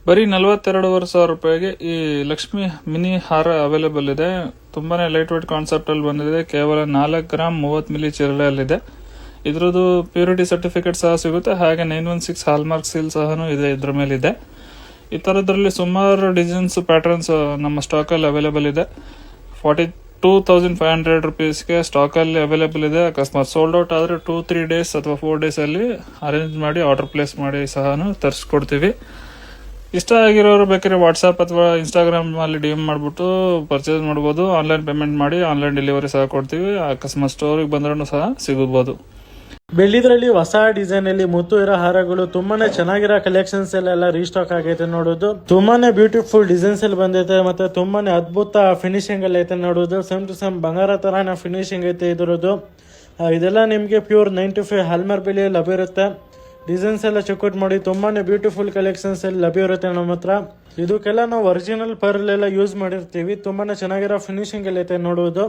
ಬರೀ 42,500 ರೂಪಾಯಿಗೆ ಈ ಲಕ್ಷ್ಮಿ ಮಿನಿ ಹಾರ ಅವೈಲೇಬಲ್ ಇದೆ. ತುಂಬಾನೇ ಲೈಟ್ ವೇಟ್ ಕಾನ್ಸೆಪ್ಟ್ ಅಲ್ಲಿ ಬಂದಿದೆ. ಕೇವಲ 4 ಗ್ರಾಮ್ 30 ಮಿಲಿ ಚಿರಳೆಯಲ್ಲಿದೆ. ಇದ್ರದ್ದು ಪ್ಯೂರಿಟಿ ಸರ್ಟಿಫಿಕೇಟ್ ಸಹ ಸಿಗುತ್ತೆ. ಹಾಗೆ 916 ಹಾಲ್ಮಾರ್ಕ್ ಸೀಲ್ ಸಹ ಇದೆ ಇದ್ರ ಮೇಲೆ ಇದೆ. ಈ ತರದ್ರಲ್ಲಿ ಸುಮಾರು ಡಿಸೈನ್ಸ್ ಪ್ಯಾಟರ್ನ್ಸ್ ನಮ್ಮ ಸ್ಟಾಕ್ ಅಲ್ಲಿ ಅವೈಲೇಬಲ್ ಇದೆ. 42,500 ರುಪೀಸ್ಗೆ ಸ್ಟಾಕ್ ಅಲ್ಲಿ ಅವೈಲೇಬಲ್ ಇದೆ. ಅಕಸ್ಮಾತ್ ಸೋಲ್ಡ್ ಔಟ್ ಆದ್ರೆ 2-3 ಡೇಸ್ ಅಥವಾ 4 ಡೇಸ್ ಅಲ್ಲಿ ಅರೇಂಜ್ ಮಾಡಿ ಆರ್ಡರ್ ಪ್ಲೇಸ್ ಮಾಡಿ ಸಹ ತರಿಸ್ಕೊಡ್ತೀವಿ. ಇಷ್ಟ ಆಗಿರೋರು ಬೇಕಾದ್ರೆ ವಾಟ್ಸ್ಆಪ್ ಅಥವಾ ಇನ್ಸ್ಟಾಗ್ರಾಮ್ ಅಲ್ಲಿ ಡಿಎಂ ಮಾಡ್ಬಿಟ್ಟು ಪರ್ಚೇಸ್ ಮಾಡಬಹುದು. ಆನ್ಲೈನ್ ಪೇಮೆಂಟ್ ಮಾಡಿ ಆನ್ಲೈನ್ ಡೆಲಿವರಿ ಸಹ ಕೊಡ್ತೀವಿ. ಅಕಸ್ಮಾತ್ ಸ್ಟೋರಿಗೆ ಬಂದ್ರೂ ಸಹ ಸಿಗಬಹುದು. ಬೆಳ್ಳಿದ್ರಲ್ಲಿ ಹೊಸ ಡಿಸೈನ್ ಅಲ್ಲಿ ಮುತ್ತು ಇರೋ ಹಾರಗಳು ತುಂಬಾನೇ ಚೆನ್ನಾಗಿರೋ ಕಲೆಕ್ಷನ್ಸ್ ಎಲ್ಲ ರೀಸ್ಟಾಕ್ ಆಗೈತೆ ನೋಡೋದು. ತುಂಬಾನೇ ಬ್ಯೂಟಿಫುಲ್ ಡಿಸೈನ್ಸ್ ಅಲ್ಲಿ ಬಂದೈತೆ ಮತ್ತೆ ತುಂಬಾನೇ ಅದ್ಭುತ ಫಿನಿಶಿಂಗ್ ಅಲ್ಲಿ ಐತೆ ನೋಡೋದು. ಸೇಮ್ ಟು ಸೇಮ್ ಬಂಗಾರ ತರಾನ ಫಿನಿಶಿಂಗ್ ಐತೆ ಇದ್ರದ್ದು. ಇದೆಲ್ಲ ನಿಮ್ಗೆ ಪ್ಯೂರ್ 95 ಹಾಲ್ಮಾರ್ಕ್ ಬೆಲೆಯಲ್ಲಿ ಲಭ್ಯ ಇರುತ್ತೆ. ಡಿಸೈನ್ಸ್ ಎಲ್ಲ ಚೆಕ್ಔಟ್ ಮಾಡಿ. ತುಂಬಾನೇ ಬ್ಯೂಟಿಫುಲ್ ಕಲೆಕ್ಷನ್ಸ್ ಅಲ್ಲಿ ಲಭ್ಯ ಇರುತ್ತೆ ನಮ್ಮ ಹತ್ರ. ಇದಕ್ಕೆಲ್ಲ ನಾವು ಒರಿಜಿನಲ್ ಪರ್ಲ್ ಎಲ್ಲ ಯೂಸ್ ಮಾಡಿರ್ತೀವಿ. ತುಂಬಾನೇ ಚೆನ್ನಾಗಿರೋ ಫಿನಿಶಿಂಗ್ ಎಲ್ಲ ಐತೆ ನೋಡುವುದು.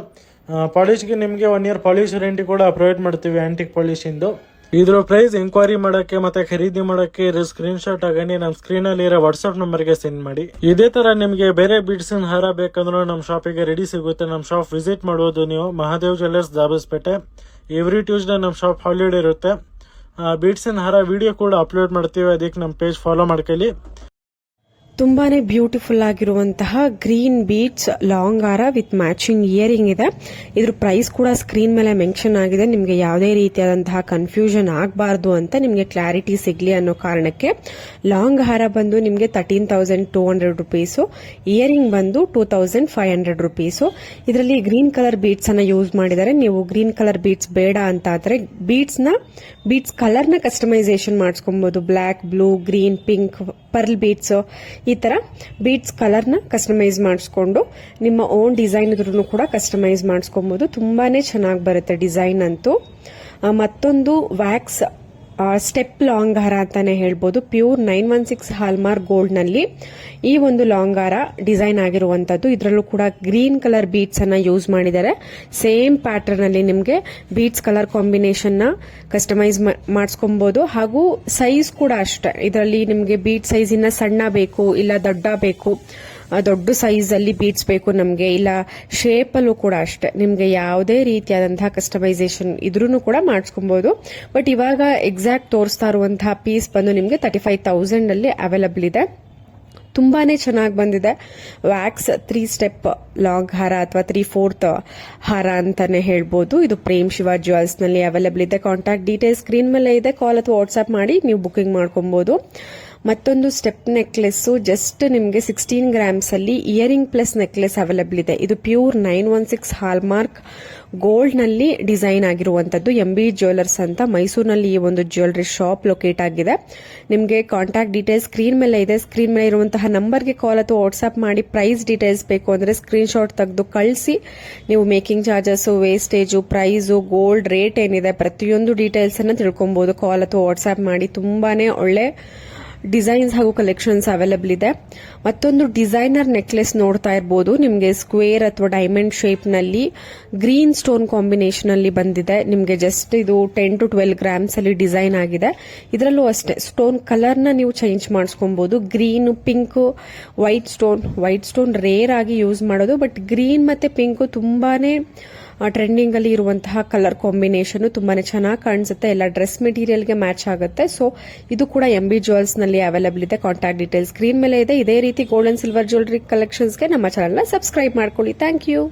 ಪಾಲಿಶ್ಗೆ ನಿಮಗೆ 1 ಇಯರ್ ಪಾಲಿಶ್ ವಾರಂಟಿ ಕೂಡ ಪ್ರೊವೈಡ್ ಮಾಡ್ತೀವಿ ಆಂಟಿಕ್ ಪಾಲಿಶ್ ಇಂದು. ಇದ್ರ ಪ್ರೈಸ್ ಎಂಕ್ವೈರಿ ಮಾಡಕ್ಕೆ ಮತ್ತೆ ಖರೀದಿ ಮಾಡಕ್ಕೆ ಸ್ಕ್ರೀನ್ ಶಾಟ್ ಆಗನಿ ನಮ್ಮ ಸ್ಕ್ರೀನ್ ಅಲ್ಲಿ ಇರೋ ವಾಟ್ಸ್ಆಪ್ ನಂಬರ್ಗೆ ಸೆಂಡ್ ಮಾಡಿ. ಇದೇ ತರ ನಿಮಗೆ ಬೇರೆ ಬೀಡ್ಸ್ ಹಾರ ಬೇಕಂದ್ರೂ ನಮ್ಮ ಶಾಪಿಗೆ ರೆಡಿ ಸಿಗುತ್ತೆ. ನಮ್ಮ ಶಾಪ್ ವಿಸಿಟ್ ಮಾಡಬಹುದು ನೀವು. Mahadev jewellers Dabaspete. Every Tuesday ನಮ್ಮ ಶಾಪ್ ಹಾಲಿಡೇ ಇರುತ್ತೆ. ಬೀಡ್ಸ್ ಹಾರ ವಿಡಿಯೋ ಕೂಡ ಅಪ್ಲೋಡ್ ಮಾಡ್ತೀವಿ. ಅದಕ್ಕೆ ನಮ್ಮ ಪೇಜ್ ಫಾಲೋ ಮಾಡ್ಕೊಳ್ಳಿ. ತುಂಬಾನೇ ಬ್ಯೂಟಿಫುಲ್ ಆಗಿರುವಂತಹ ಗ್ರೀನ್ ಬೀಡ್ಸ್ ಲಾಂಗ್ ಹಾರ ವಿತ್ ಮ್ಯಾಚಿಂಗ್ ಇಯರಿಂಗ್ ಇದೆ. ಇದ್ರ ಪ್ರೈಸ್ ಕೂಡ ಸ್ಕ್ರೀನ್ ಮೇಲೆ ಮೆನ್ಷನ್ ಆಗಿದೆ. ನಿಮಗೆ ಯಾವುದೇ ರೀತಿಯಾದಂತಹ ಕನ್ಫ್ಯೂಷನ್ ಆಗಬಾರ್ದು ಅಂತ ನಿಮಗೆ ಕ್ಲಾರಿಟಿ ಸಿಗ್ಲಿ ಅನ್ನೋ ಕಾರಣಕ್ಕೆ ಲಾಂಗ್ ಹಾರ ಬಂದು ನಿಮಗೆ 13,200 ರುಪೀಸು, ಇಯರಿಂಗ್ ಬಂದು 2,500 ರುಪೀಸು. ಇದರಲ್ಲಿ ಗ್ರೀನ್ ಕಲರ್ ಬೀಡ್ಸ್ ಅನ್ನ ಯೂಸ್ ಮಾಡಿದ್ದಾರೆ. ನೀವು ಗ್ರೀನ್ ಕಲರ್ ಬೀಡ್ಸ್ ಬೇಡ ಅಂತ ಆದ್ರೆ ಬೀಡ್ಸ್ ಕಲರ್ ನ ಕಸ್ಟಮೈಸೇಷನ್ ಮಾಡಿಸ್ಕೊಬಹುದು. Black, blue, green, pink, pearl beads, ಈ ತರ ಬೀಡ್ಸ್ ಕಲರ್ ನ ಕಸ್ಟಮೈಸ್ ಮಾಡಿಸ್ಕೊಂಡು ನಿಮ್ಮ ಓನ್ ಡಿಸೈನ್ ಇದ್ರೂ ಕೂಡ ಕಸ್ಟಮೈಸ್ ಮಾಡಿಸ್ಕೊಬಹುದು. ತುಂಬಾನೇ ಚೆನ್ನಾಗಿ ಬರುತ್ತೆ ಡಿಸೈನ್ ಅಂತೂ. ಮತ್ತೊಂದು ವ್ಯಾಕ್ಸ್ ಸ್ಟೆಪ್ ಲಾಂಗ್ ಹಾರ ಅಂತಾನೆ ಹೇಳ್ಬೋದು. ಪ್ಯೂರ್ 916 ಹಾಲ್ಮಾರ್ಕ್ ಗೋಲ್ಡ್ ನಲ್ಲಿ ಈ ಒಂದು ಲಾಂಗ್ ಹಾರ ಡಿಸೈನ್ ಆಗಿರುವಂತದ್ದು. ಇದರಲ್ಲೂ ಕೂಡ ಗ್ರೀನ್ ಕಲರ್ ಬೀಡ್ಸ್ ಅನ್ನ ಯೂಸ್ ಮಾಡಿದ್ದಾರೆ. ಸೇಮ್ ಪ್ಯಾಟರ್ನ್ ಅಲ್ಲಿ ನಿಮಗೆ ಬೀಡ್ಸ್ ಕಲರ್ ಕಾಂಬಿನೇಷನ್ ನ ಕಸ್ಟಮೈಸ್ ಮಾಡಿಸ್ಕೊಬಹುದು. ಹಾಗೂ ಸೈಜ್ ಕೂಡ ಅಷ್ಟೇ. ಇದರಲ್ಲಿ ನಿಮಗೆ ಬೀಡ್ ಸೈಜ್ ಇನ್ನ ಸಣ್ಣ ಬೇಕು, ಇಲ್ಲ ದೊಡ್ಡ ಬೇಕು, ದೊಡ್ಡ ಸೈಜ್ ಅಲ್ಲಿ ಬೀಡ್ಸ್ ಬೇಕು ನಮಗೆ, ಇಲ್ಲ ಶೇಪ್ ಅಲ್ಲೂ ಕೂಡ ಅಷ್ಟೇ. ನಿಮ್ಗೆ ಯಾವುದೇ ರೀತಿಯಾದಂತಹ ಕಸ್ಟಮೈಸೇಷನ್ ಇದ್ರೂ ಕೂಡ ಮಾಡಿಸ್ಕೊಬಹುದು. ಬಟ್ ಇವಾಗ ಎಕ್ಸಾಕ್ಟ್ ತೋರಿಸ್ತಾ ಇರುವಂತಹ ಪೀಸ್ ಬಂದು ನಿಮ್ಗೆ 35,000 ಅಲ್ಲಿ ಅವೈಲಬಲ್ ಇದೆ. ತುಂಬಾನೇ ಚೆನ್ನಾಗಿ ಬಂದಿದೆ. ವ್ಯಾಕ್ಸ್ 3 ಸ್ಟೆಪ್ ಲಾಂಗ್ ಹಾರ ಅಥವಾ 3/4 ಹಾರ ಅಂತಾನೆ ಹೇಳ್ಬೋದು. ಇದು ಪ್ರೇಮ್ ಶಿವ ಜ್ಯುವೆಲ್ಸ್ ನಲ್ಲಿ ಅವೈಲಬಲ್ ಇದೆ. ಕಾಂಟ್ಯಾಕ್ಟ್ ಡೀಟೇಲ್ಸ್ ಸ್ಕ್ರೀನ್ ಮೇಲೆ ಇದೆ. ಕಾಲ್ ಅಥವಾ ವಾಟ್ಸ್ಆಪ್ ಮಾಡಿ ನೀವು ಬುಕಿಂಗ್ ಮಾಡ್ಕೊಬಹುದು. ಮತ್ತೊಂದು ಸ್ಟೆಪ್ ನೆಕ್ಲೆಸ್ ಜಸ್ಟ್ ನಿಮಗೆ 16 ಗ್ರಾಮ್ಸ್ ಅಲ್ಲಿ ಇಯರಿಂಗ್ ಪ್ಲಸ್ ನೆಕ್ಲೆಸ್ ಅವೈಲಬಲ್ ಇದೆ. ಇದು ಪ್ಯೂರ್ 916 ಹಾಲ್ಮಾರ್ಕ್ ಗೋಲ್ಡ್ ನಲ್ಲಿ ಡಿಸೈನ್ ಆಗಿರುವಂತದ್ದು. MB ಜ್ಯುವೆಲ್ಲರ್ಸ್ ಅಂತ ಮೈಸೂರಿನಲ್ಲಿ ಈ ಒಂದು ಜ್ಯುವೆಲ್ಲರಿ ಶಾಪ್ ಲೊಕೇಟ್ ಆಗಿದೆ. ನಿಮಗೆ ಕಾಂಟ್ಯಾಕ್ಟ್ ಡೀಟೇಲ್ಸ್ ಸ್ಕ್ರೀನ್ ಮೇಲೆ ಇದೆ. ಸ್ಕ್ರೀನ್ ಮೇಲೆ ಇರುವಂತಹ ನಂಬರ್ಗೆ ಕಾಲ್ ಅಥವಾ ವಾಟ್ಸ್ಆಪ್ ಮಾಡಿ. ಪ್ರೈಸ್ ಡೀಟೇಲ್ಸ್ ಬೇಕು ಅಂದ್ರೆ ಸ್ಕ್ರೀನ್ ಶಾಟ್ ತೆಗೆದು ಕಳಿಸಿ. ನೀವು making charges, wastage, price, gold rate ಏನಿದೆ ಪ್ರತಿಯೊಂದು ಡೀಟೇಲ್ಸ್ ಅನ್ನ ತಿಳ್ಕೊಬಹುದು. ಕಾಲ್ ಅಥವಾ ವಾಟ್ಸ್ಆಪ್ ಮಾಡಿ. ತುಂಬಾನೇ ಒಳ್ಳೆ ಡಿಸೈನ್ಸ್ ಹಾಗೂ ಕಲೆಕ್ಷನ್ಸ್ ಅವೈಲಬಲ್ ಇದೆ. ಮತ್ತೊಂದು ಡಿಸೈನರ್ ನೆಕ್ಲೆಸ್ ನೋಡ್ತಾ ಇರಬಹುದು. ನಿಮಗೆ ಸ್ಕ್ವೇರ್ ಅಥವಾ ಡೈಮಂಡ್ ಶೇಪ್ ನಲ್ಲಿ ಗ್ರೀನ್ ಸ್ಟೋನ್ ಕಾಂಬಿನೇಷನ್ ಅಲ್ಲಿ ಬಂದಿದೆ. ನಿಮಗೆ ಜಸ್ಟ್ ಇದು 10 to 12 ಗ್ರಾಮ್ಸ್ ಅಲ್ಲಿ ಡಿಸೈನ್ ಆಗಿದೆ. ಇದರಲ್ಲೂ ಅಷ್ಟೇ ಸ್ಟೋನ್ ಕಲರ್ ನ ನೀವು ಚೇಂಜ್ ಮಾಡಿಸ್ಕೊಬಹುದು. Green, pink, white stone rare ಆಗಿ ಯೂಸ್ ಮಾಡೋದು. ಬಟ್ ಗ್ರೀನ್ ಮತ್ತೆ ಪಿಂಕ್ ತುಂಬಾನೇ ಟ್ರೆಂಡಿಂಗ್ ಅಲ್ಲಿ ಇರುವಂತಹ ಕಲರ್ ಕಾಂಬಿನೇಷನ್. ತುಂಬಾನೇ ಚೆನ್ನಾಗಿ ಕಾಣಿಸುತ್ತೆ. ಎಲ್ಲ ಡ್ರೆಸ್ ಮೆಟೀರಿಯಲ್ ಗೆ ಮ್ಯಾಚ್ ಆಗುತ್ತೆ. ಸೊ ಇದು ಕೂಡ MB ಜ್ಯುವೆಲ್ಸ್ ನಲ್ಲಿ ಅವೈಲಬಲ್ ಇದೆ. ಕಾಂಟ್ಯಾಕ್ಟ್ ಡೀಟೇಲ್ಸ್ ಸ್ಕ್ರೀನ್ ಮೇಲೆ ಇದೆ. ಇದೇ ರೀತಿ gold and silver jewellery collections ಗೆ ನಮ್ಮ ಚಾನೆಲ್ ನ ಸಬ್ಸ್ಕ್ರೈಬ್ ಮಾಡ್ಕೊಳ್ಳಿ. Thank you.